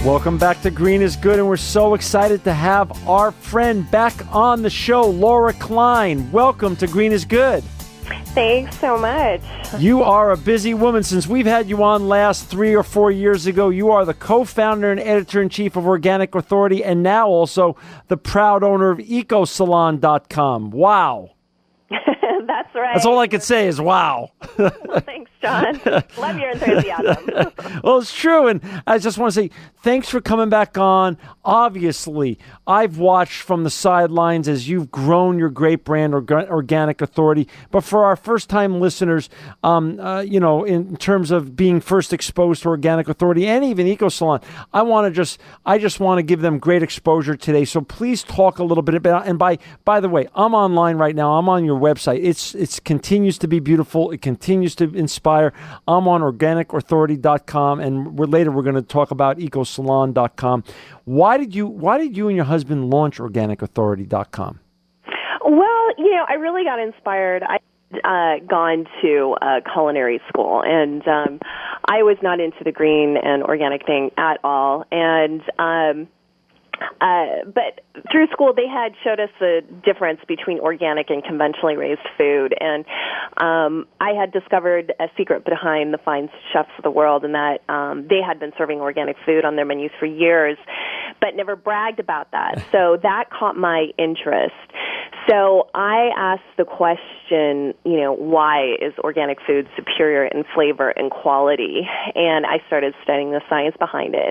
Welcome back to Green is Good, and we're so excited to have our friend back on the show, Laura Klein. Welcome to Green is Good. Thanks so much. You are a busy woman. Since we've had you on last 3 or 4 years ago, you are the co-founder and editor-in-chief of Organic Authority, and now also the proud owner of EcoSalon.com. Wow. That's right. That's all I could say is wow. Thanks, John. Love your enthusiasm. Well, it's true, and I just want to say thanks for coming back on. Obviously, I've watched from the sidelines as you've grown your great brand, Organic Authority. But for our first-time listeners, in terms of being first exposed to Organic Authority and even EcoSalon, I just want to give them great exposure today. So please talk a little bit about. And by the way, I'm online right now. I'm on your website. It continues to be beautiful. It continues to inspire. I'm on organicauthority.com, and later we're going to talk about ecosalon.com. Why did you and your husband launch organicauthority.com? Well, I really got inspired. I'd gone to culinary school, and I was not into the green and organic thing at all. And but through school, they had showed us the difference between organic and conventionally raised food. And I had discovered a secret behind the fine chefs of the world, and that they had been serving organic food on their menus for years, but never bragged about that. So that caught my interest. So I asked the question, why is organic food superior in flavor and quality? And I started studying the science behind it.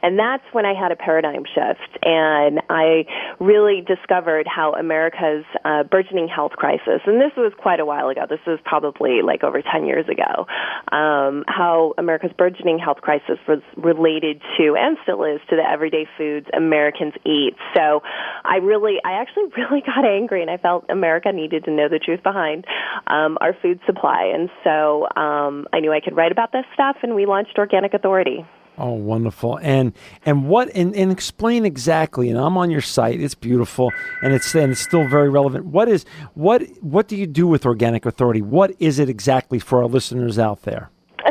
And that's when I had a paradigm shift. And I really discovered how America's burgeoning health crisis, and this was quite a while ago, this was probably like over 10 years ago, how America's burgeoning health crisis was related to, and still is, to the everyday foods Americans eat. So I actually really got angry, and I felt America needed to know the truth behind our food supply. And so I knew I could write about this stuff, and we launched Organic Authority. Oh, wonderful. And explain exactly, and I'm on your site, it's beautiful, and it's still very relevant. What do you do with Organic Authority? What is it exactly for our listeners out there?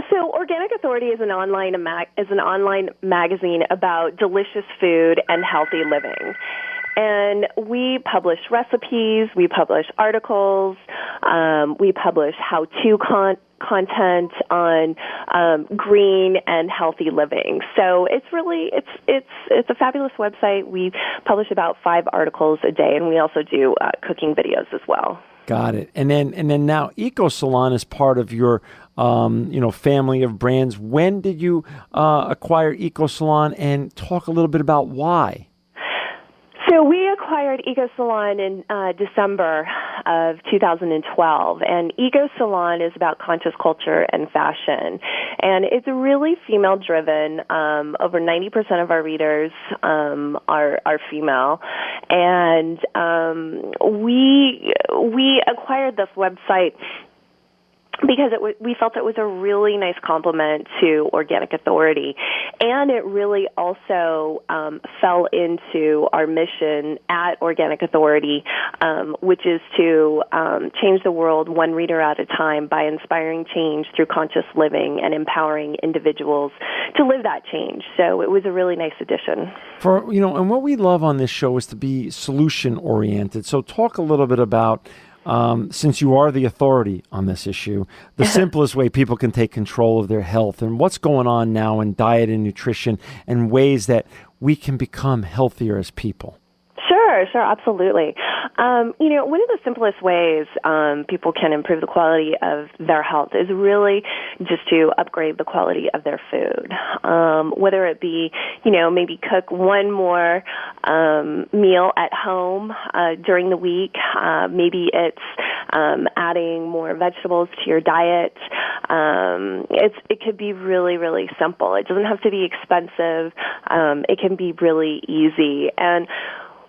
So Organic Authority is an online magazine about delicious food and healthy living. And we publish recipes, we publish articles, we publish how-to content on green and healthy living. So it's really it's a fabulous website. We publish about 5 articles a day, and we also do cooking videos as well. Got it. And then now EcoSalon is part of your family of brands. When did you acquire EcoSalon, and talk a little bit about why? So we acquired EcoSalon in December of 2012, and EcoSalon is about conscious culture and fashion, and it's really female-driven. Over 90% of our readers are female, and we acquired this website because we felt it was a really nice complement to Organic Authority, and it really also fell into our mission at Organic Authority, which is to change the world one reader at a time by inspiring change through conscious living and empowering individuals to live that change. So it was a really nice addition. And what we love on this show is to be solution-oriented. So talk a little bit about, since you are the authority on this issue, the simplest way people can take control of their health and what's going on now in diet and nutrition and ways that we can become healthier as people. Sure, absolutely. One of the simplest ways people can improve the quality of their health is really just to upgrade the quality of their food. Whether it be, maybe cook one more meal at home during the week. Maybe it's adding more vegetables to your diet. It could be really, really simple. It doesn't have to be expensive. It can be really easy. And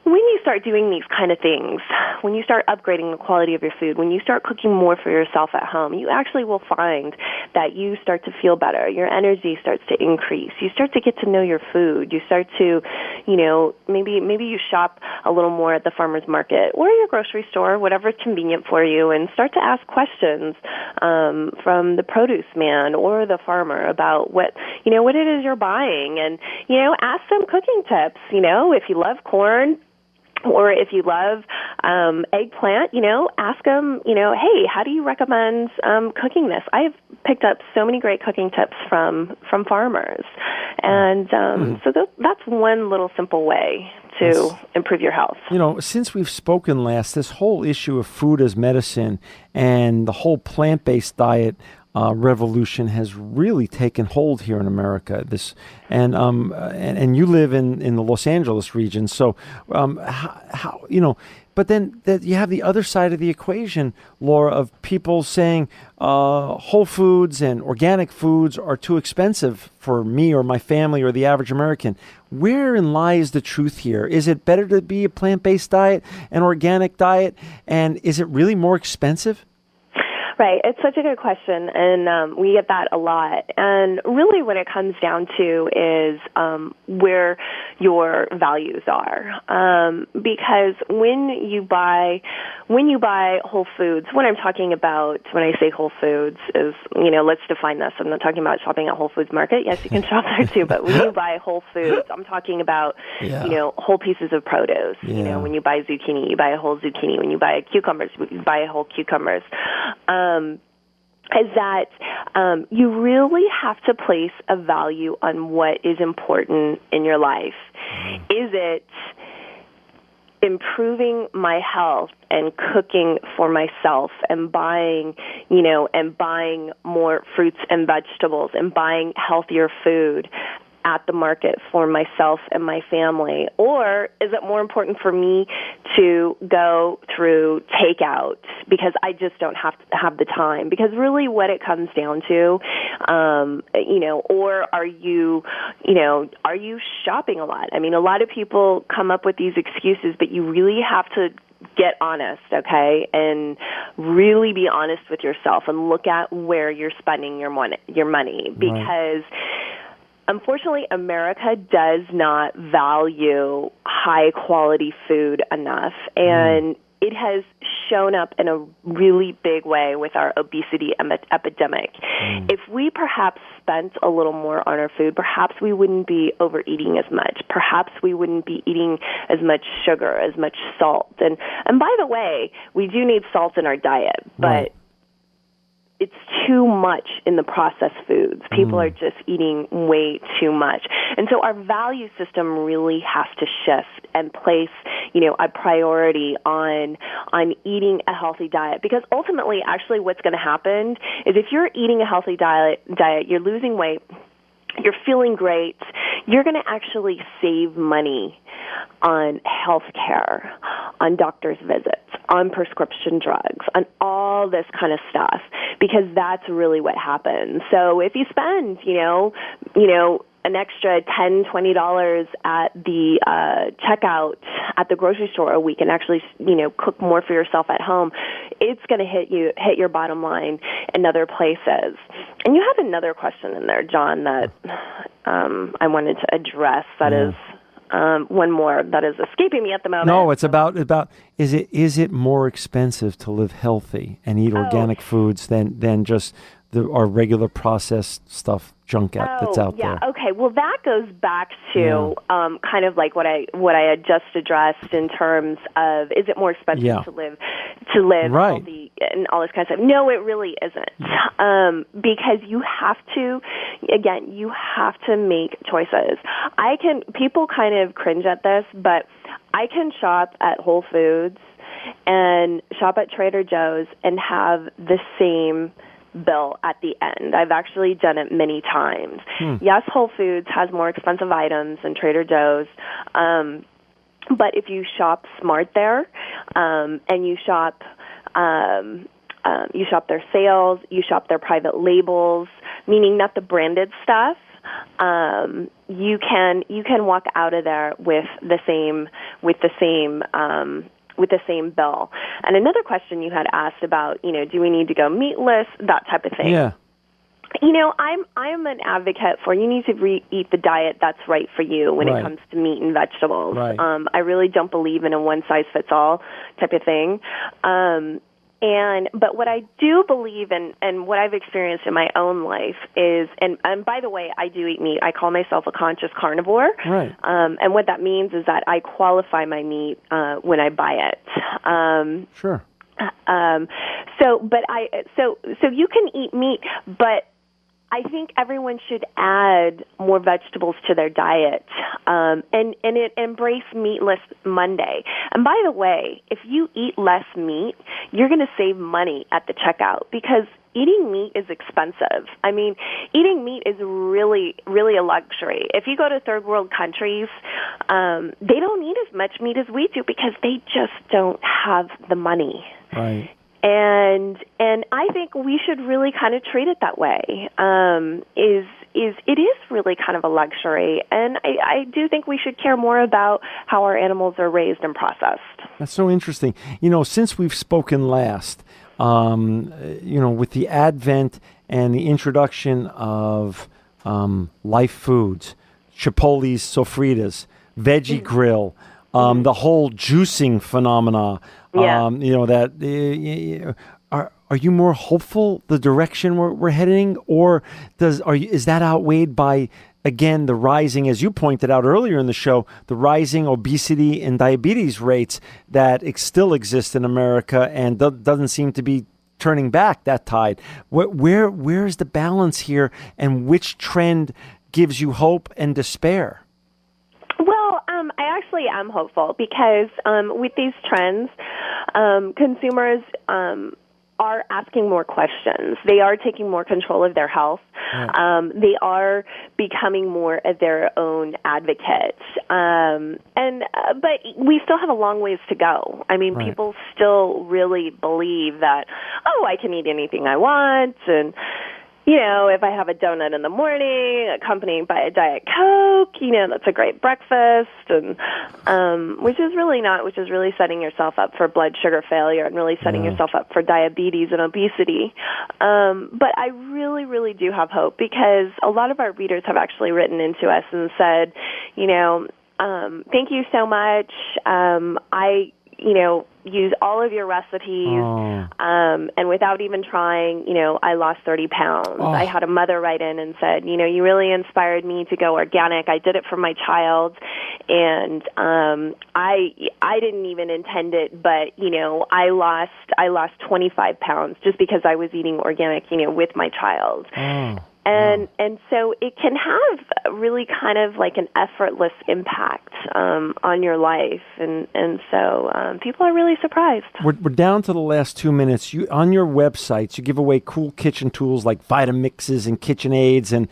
when you start doing these kind of things, when you start upgrading the quality of your food, when you start cooking more for yourself at home, you actually will find that you start to feel better. Your energy starts to increase. You start to get to know your food. You start to, maybe you shop a little more at the farmer's market or your grocery store, whatever's convenient for you, and start to ask questions from the produce man or the farmer about what it is you're buying, and ask them cooking tips. If you love corn, or if you love eggplant, ask them, hey, how do you recommend cooking this? I've picked up so many great cooking tips from farmers. And so that's one little simple way to improve your health. Since we've spoken last, this whole issue of food as medicine and the whole plant-based diet revolution has really taken hold here in America. And you live in the Los Angeles region, so but then you have the other side of the equation, Laura, of people saying whole foods and organic foods are too expensive for me or my family or the average American. Wherein lies the truth here? Is it better to be a plant-based diet, an organic diet, and is it really more expensive? Right. It's such a good question, and we get that a lot. And really what it comes down to is where your values are. Because when you buy whole foods, what I'm talking about when I say whole foods is, let's define this. I'm not talking about shopping at Whole Foods Market. Yes, you can shop there too, but when you buy whole foods, I'm talking about, whole pieces of produce. Yeah. When you buy zucchini, you buy a whole zucchini. When you buy cucumbers, you buy a whole cucumbers. Is that you really have to place a value on what is important in your life. Is it improving my health and cooking for myself and buying more fruits and vegetables and buying healthier food at the market for myself and my family? Or is it more important for me to go through takeout because I just don't have the time? Because really what it comes down to, or are you shopping a lot? I mean, a lot of people come up with these excuses, but you really have to get honest, okay, and really be honest with yourself and look at where you're spending your money because unfortunately, America does not value high-quality food enough, and it has shown up in a really big way with our obesity epidemic. If we perhaps spent a little more on our food, perhaps we wouldn't be overeating as much. Perhaps we wouldn't be eating as much sugar, as much salt. And by the way, we do need salt in our diet, but it's too much in the processed foods. People are just eating way too much. And so our value system really has to shift and place, a priority on eating a healthy diet. Because ultimately, actually, what's going to happen is if you're eating a healthy diet, you're losing weight, you're feeling great, you're going to actually save money on health care, on doctor's visits, on prescription drugs, on all this kind of stuff, because that's really what happens. So if you spend, an extra $10, $20 at the checkout at the grocery store a week and actually, cook more for yourself at home, it's going to hit your bottom line in other places. And you have another question in there, John, that I wanted to address. That is one more that is escaping me at the moment. No, it's about is it more expensive to live healthy and eat organic foods than just our regular processed stuff junk that's out there? Okay. Well, that goes back to kind of like what I had just addressed in terms of, is it more expensive to live healthy and all this kind of stuff? No, it really isn't. Because you have to make choices. People kind of cringe at this, but I can shop at Whole Foods and shop at Trader Joe's and have the same bill at the end. I've actually done it many times. Yes, Whole Foods has more expensive items than Trader Joe's, but if you shop smart there, and you shop their sales, you shop their private labels, meaning not the branded stuff, you can walk out of there with the same bill. And another question you had asked about, do we need to go meatless, that type of thing. Yeah. I'm an advocate for you need to eat the diet that's right for you when it comes to meat and vegetables. Right. I really don't believe in a one-size-fits-all type of thing. But what I do believe in, and what I've experienced in my own life is, and by the way, I do eat meat. I call myself a conscious carnivore. Right. And what that means is that I qualify my meat when I buy it. Sure. So you can eat meat, but I think everyone should add more vegetables to their diet, and embrace Meatless Monday. And by the way, if you eat less meat, you're going to save money at the checkout because eating meat is expensive. I mean, eating meat is really, really a luxury. If you go to third world countries, they don't eat as much meat as we do because they just don't have the money. Right. And I think we should really kind of treat it that way. It is really kind of a luxury, and I do think we should care more about how our animals are raised and processed. That's so interesting. Since we've spoken last, with the advent and the introduction of life foods, Chipotle's Sofritas, Veggie Grill, the whole juicing phenomena. Yeah. Are you more hopeful the direction we're heading, or is that outweighed by, again, the rising, as you pointed out earlier in the show, the rising obesity and diabetes rates that still exist in America and doesn't seem to be turning back that tide? Where is the balance here, and which trend gives you hope and despair? Well, I actually am hopeful because with these trends, consumers are asking more questions. They are taking more control of their health. Yeah. They are becoming more of their own advocates. But we still have a long ways to go. I mean, people still really believe that, I can eat anything I want, and if I have a donut in the morning, accompanied by a Diet Coke, that's a great breakfast, and which is really setting yourself up for blood sugar failure and really setting yourself up for diabetes and obesity. But I really, really do have hope because a lot of our readers have actually written into us and said, thank you so much. I use all of your recipes, and without even trying, I lost 30 pounds. I had a mother write in and said, you really inspired me to go organic. I did it for my child, and I didn't even intend it, but, I lost 25 pounds just because I was eating organic, with my child. And so it can have really kind of like an effortless impact on your life, and so people are really surprised. We're down to the last 2 minutes. On your websites, you give away cool kitchen tools like Vitamixes and KitchenAids and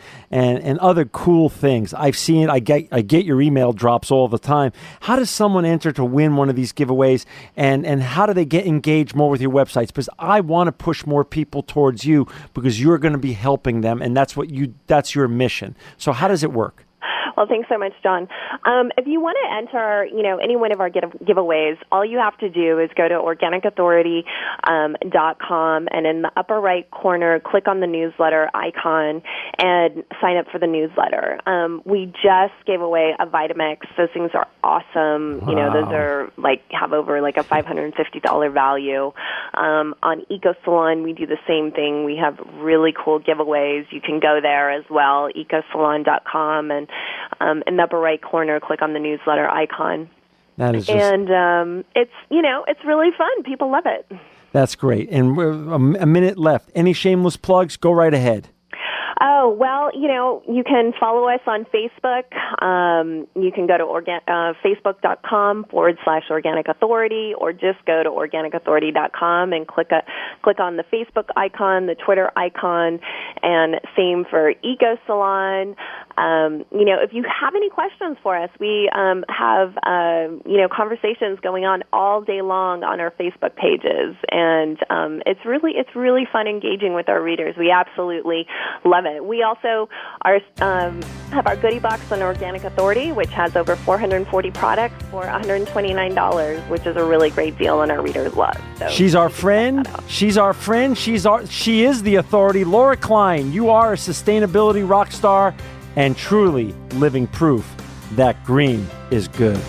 other cool things. I've seen it. I get your email drops all the time. How does someone enter to win one of these giveaways, and how do they get engaged more with your websites? Because I want to push more people towards you because you're going to be helping them, and that's your mission. So how does it work? Well, thanks so much, John. If you want to enter, any one of our giveaways, all you have to do is go to organicauthority.com, and in the upper right corner, click on the newsletter icon and sign up for the newsletter. We just gave away a Vitamix. Those things are awesome. Wow. Those are have over a $550 value. On EcoSalon, we do the same thing. We have really cool giveaways. You can go there as well, ecosalon.com, and in the upper right corner, click on the newsletter icon. That is and it's really fun. People love it. That's great. And a minute left. Any shameless plugs? Go right ahead. Oh, well, you can follow us on Facebook. You can go to facebook.com/Organic Authority, or just go to organicauthority.com and click on the Facebook icon, the Twitter icon, and same for EcoSalon. if you have any questions for us, we have conversations going on all day long on our Facebook pages, and it's really fun engaging with our readers. We absolutely love it. We also have our goodie box on Organic Authority, which has over 440 products for $129, which is a really great deal, and our readers love. So she's our friend. She's our friend. She is the authority. Laura Klein, you are a sustainability rock star and truly living proof that green is good.